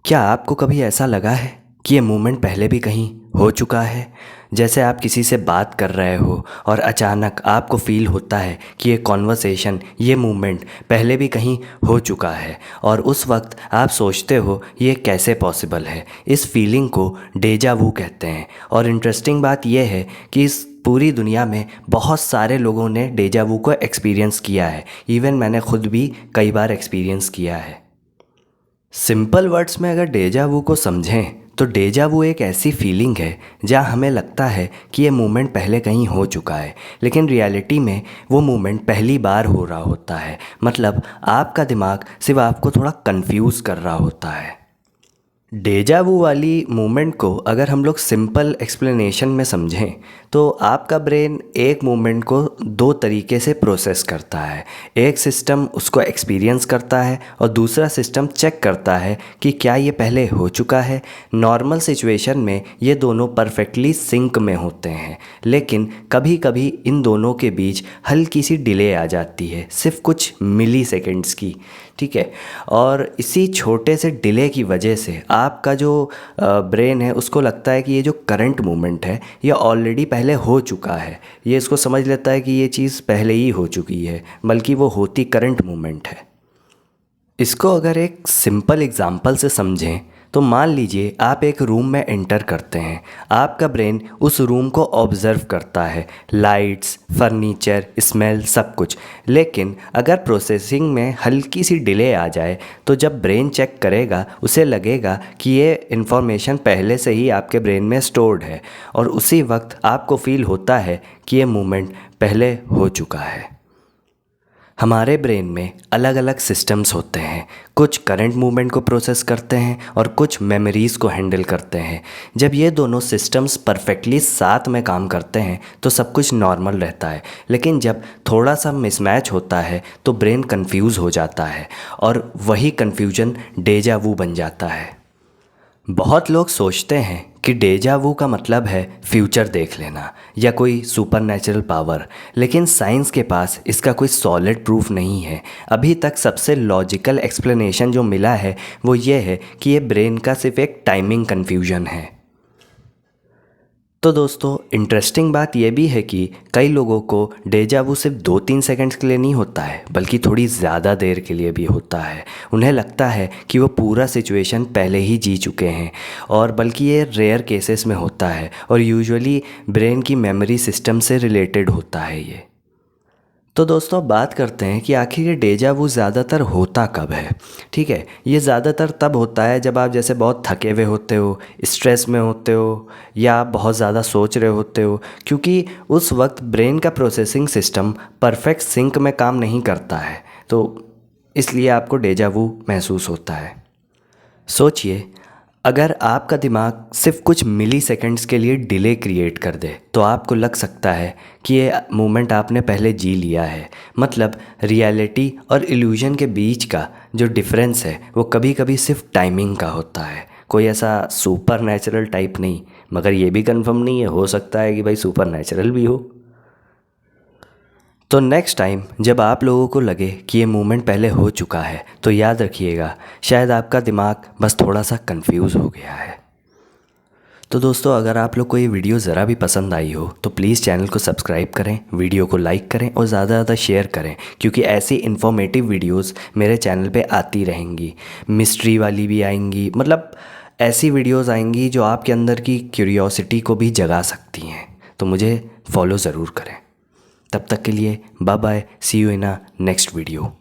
क्या आपको कभी ऐसा लगा है कि ये मोमेंट पहले भी कहीं हो चुका है? जैसे आप किसी से बात कर रहे हो और अचानक आपको फील होता है कि ये कॉन्वर्सेशन, ये मूवमेंट पहले भी कहीं हो चुका है और उस वक्त आप सोचते हो ये कैसे पॉसिबल है। इस फीलिंग को डेजा वू कहते हैं। और इंटरेस्टिंग बात यह है कि इस पूरी दुनिया में बहुत सारे लोगों ने डेजा वू को एक्सपीरियंस किया है। इवन मैंने खुद भी कई बार एक्सपीरियंस किया है। सिंपल वर्ड्स में अगर डेजा वू को समझें तो डेजा वू एक ऐसी फीलिंग है जहाँ हमें लगता है कि ये मोमेंट पहले कहीं हो चुका है, लेकिन रियलिटी में वो मोमेंट पहली बार हो रहा होता है। मतलब आपका दिमाग सिर्फ आपको थोड़ा कंफ्यूज कर रहा होता है। डेजा वू वाली मूवमेंट को अगर हम लोग सिंपल एक्सप्लेनेशन में समझें तो आपका ब्रेन एक मूवमेंट को दो तरीके से प्रोसेस करता है। एक सिस्टम उसको एक्सपीरियंस करता है और दूसरा सिस्टम चेक करता है कि क्या ये पहले हो चुका है। नॉर्मल सिचुएशन में ये दोनों परफेक्टली सिंक में होते हैं, लेकिन कभी कभी इन दोनों के बीच हल्की सी डिले आ जाती है, सिर्फ कुछ मिली सेकेंड्स की। ठीक है, और इसी छोटे से डिले की वजह से आपका जो ब्रेन है उसको लगता है कि ये जो करंट मोमेंट है ये ऑलरेडी पहले हो चुका है। ये इसको समझ लेता है कि ये चीज़ पहले ही हो चुकी है, बल्कि वो होती करंट मोमेंट है। इसको अगर एक सिंपल एग्जांपल से समझें तो मान लीजिए आप एक रूम में एंटर करते हैं। आपका ब्रेन उस रूम को ऑब्ज़र्व करता है, लाइट्स, फर्नीचर, स्मेल, सब कुछ। लेकिन अगर प्रोसेसिंग में हल्की सी डिले आ जाए तो जब ब्रेन चेक करेगा उसे लगेगा कि ये इन्फॉर्मेशन पहले से ही आपके ब्रेन में स्टोर्ड है और उसी वक्त आपको फील होता है कि ये मूवमेंट पहले हो चुका है। हमारे ब्रेन में अलग अलग सिस्टम्स होते हैं। कुछ करंट मूवमेंट को प्रोसेस करते हैं और कुछ मेमोरीज़ को हैंडल करते हैं। जब ये दोनों सिस्टम्स परफेक्टली साथ में काम करते हैं तो सब कुछ नॉर्मल रहता है, लेकिन जब थोड़ा सा मिसमैच होता है तो ब्रेन कंफ्यूज हो जाता है और वही कंफ्यूजन डेजा वू बन जाता है। बहुत लोग सोचते हैं कि डेजा वू का मतलब है फ्यूचर देख लेना या कोई सुपरनैचुरल पावर, लेकिन साइंस के पास इसका कोई सॉलिड प्रूफ नहीं है। अभी तक सबसे लॉजिकल एक्सप्लेनेशन जो मिला है वो ये है कि ये ब्रेन का सिर्फ एक टाइमिंग कन्फ्यूजन है। तो दोस्तों, इंटरेस्टिंग बात यह भी है कि कई लोगों को डेजा वू सिर्फ 2-3 सेकंड्स के लिए नहीं होता है, बल्कि थोड़ी ज़्यादा देर के लिए भी होता है। उन्हें लगता है कि वो पूरा सिचुएशन पहले ही जी चुके हैं, और बल्कि ये रेयर केसेस में होता है और यूजुअली ब्रेन की मेमोरी सिस्टम से रिलेटेड होता है ये। तो दोस्तों, बात करते हैं कि आखिर ये डेजा वू ज़्यादातर होता कब है। ठीक है, ये ज़्यादातर तब होता है जब आप जैसे बहुत थके हुए होते हो, स्ट्रेस में होते हो या बहुत ज़्यादा सोच रहे होते हो, क्योंकि उस वक्त ब्रेन का प्रोसेसिंग सिस्टम परफेक्ट सिंक में काम नहीं करता है, तो इसलिए आपको डेजा वू महसूस होता है। सोचिए, अगर आपका दिमाग सिर्फ कुछ मिली सेकेंड्स के लिए डिले क्रिएट कर दे तो आपको लग सकता है कि ये मोमेंट आपने पहले जी लिया है। मतलब रियलिटी और इल्यूजन के बीच का जो डिफरेंस है वो कभी कभी सिर्फ टाइमिंग का होता है, कोई ऐसा सुपर नेचुरल टाइप नहीं। मगर ये भी कंफर्म नहीं है, हो सकता है कि भाई सुपर नेचुरल भी हो। तो नेक्स्ट टाइम जब आप लोगों को लगे कि ये मूवमेंट पहले हो चुका है तो याद रखिएगा, शायद आपका दिमाग बस थोड़ा सा कंफ्यूज हो गया है। तो दोस्तों, अगर आप लोग को ये वीडियो ज़रा भी पसंद आई हो तो प्लीज़ चैनल को सब्सक्राइब करें, वीडियो को लाइक करें और ज़्यादा ज़्यादा शेयर करें, क्योंकि ऐसी इन्फॉर्मेटिव वीडियोस मेरे चैनल पे आती रहेंगी। मिस्ट्री वाली भी आएंगी, मतलब ऐसी वीडियोस आएंगी जो आपके अंदर की क्यूरियोसिटी को भी जगा सकती हैं। तो मुझे फॉलो ज़रूर करें। तब तक के लिए bye bye, see you in a next video.